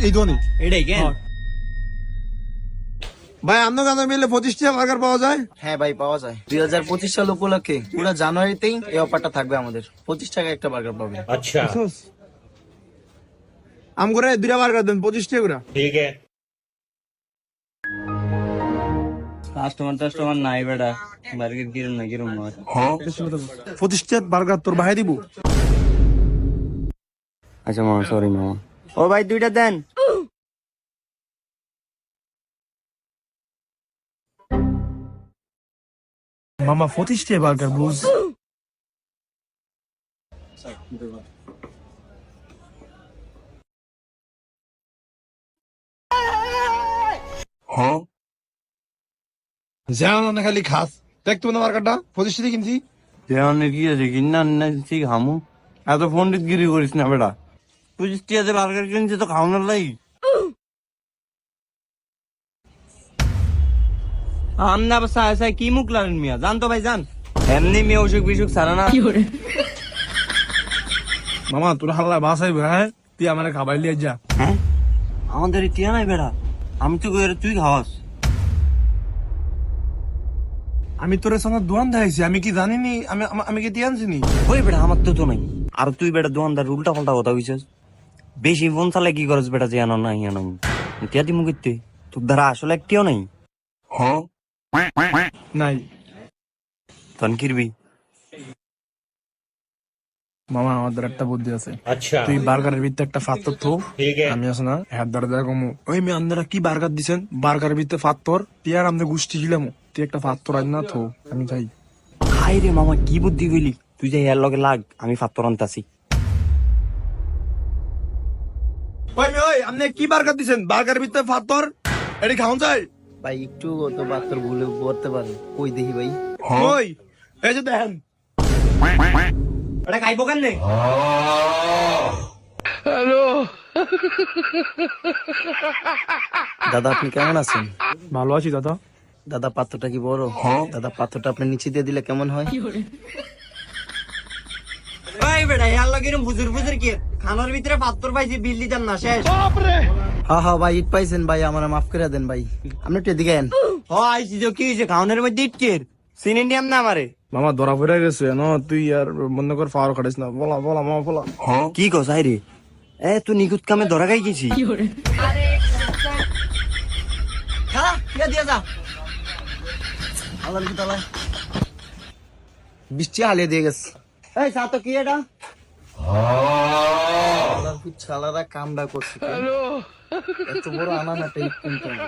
এই ধনী এটাই কেন? ভাই আপনার কাছে মিলে 25টা বার্গার পাওয়া যায়? হ্যাঁ ভাই, পাওয়া যায়। 2025 সাল উপলক্ষে পুরো জানুয়ারিতেই এই অফারটা থাকবে আমাদের। 25 টাকা একটা বার্গার পাবে। अच्छा আম করে 2টা বার্গার দেন 25টা করে। ठीक है। কাস্টমার নাই বেটা, বার্গার কিরম না কিরম নয়। 25টা বার্গার তোর ভাই দিব। আচ্ছা মামা, সরি মামা। ও ভাই 2টা দেন। মামা 25টা বার্গার বুঝ। জানো না খালি খাস। দেখতো না বার্গারটা 25টা কিনছি। কি আছে কিনা ঠিক হামু, এত পন্ডিত গিরি করিস না বেটা। 25 বার্গার কিনছে তো খাওয়ানোর লাই। আমনা সাই কি মুখ লারেন মিয়া, জান তো ভাই জান। এমনি মেয়ে অসুখ বিসুখ ছাড়া না। মামা তোর হাল্লা বাসাই ভাই, তুই আমারে খাবাই লিয়ে যা। হ্যাঁ আমাদের টিয়া নাই বেটা, আমি তো কই তুই খাওয়াস। আমি তোর সঙ্গে দোয়ান দেখাইছি, আমি কি জানিনি? আমি কি তিয়ানছি নি? ওই বেটা আমার তো নাই। আর তুই বেটা দোকানদার উল্টা পাল্টা কথা কইছিস। বেশি ফোন চালাই কি করছ বেটা, যে আনো না ইয়ানো টিয়া দিমু কইতে। তোর দ্বারা আসলে একটিও নাই। হ্যাঁ নাই তন কিরবি। মামা আমাদের একটা বুদ্ধি আছে। अच्छा তুই বার্গারের ভিতরে একটা ফাত্তর থো, ठीक है। আমি আছে না হ্যাঁ দাঁড়া দেখা কমু। ওই মেয়ে আপনারা কি বার্গার দিছেন? বার্গারের ভিতরে ফাত্তর টিয়ার আমাদের গোষ্ঠী ছিলাম, তুই একটা ফাত্তর আজ না থো, আমি যাই। হাই রে মামা, কি বুদ্ধি কইলি তুই, যে এর লগে লাগ, আমি ফাত্তর আনতাছি। ওই মেয়ে ওই আপনি কি বার্গার দিছেন? বার্গারের ভিতরে ফাত্তর, এটি খাওন যায়? ভাই একটু তো বাচ্চার ভুলে করতে পারে। কই দেখি ভাই। ওই এই যে দেখেন এটা খাইবো কেন? দাদা আপনি কেমন আছেন? ভালো আছি দাদা। দাদা পাত্রটা কি বড়? দাদা পাত্রটা আপনি নিচে দিয়ে দিলে কেমন হয়? ওই বেটা এর লগে এরকম ফুজুর ফুজুর কি? খানার ভিতরে ফাত্তর পাইছি, বিল দিতাম না শেষ। হ্যাঁ হ্যাঁ ভাই, ইট পাইছেন ভাই, আমার মাফ করে দেন ভাই। আপনি একটু এদিকে আইন। ও আইছি যে কি হইছে, খাওয়ানোর মধ্যে ইটকের চিনি নিয়াম না আমারে। মামা ধরা পড়ে গেছে না, তুই আর বন্ধ কর ফাওয়ার কাটিস না। বলা বলা মামা বলা। কি কস আই রে? এ তুই নিখুঁত কামে ধরা খাই গেছি। খালা ইয়া দিয়া যা। আল্লাহর কি তালা বৃষ্টি হালিয়ে দিয়ে গেছে। এই সাতো কি এটা? আল্লাহর কি ছালারা কামডা করছে। এত বড় আনানাটা ইট কিনতে হবে।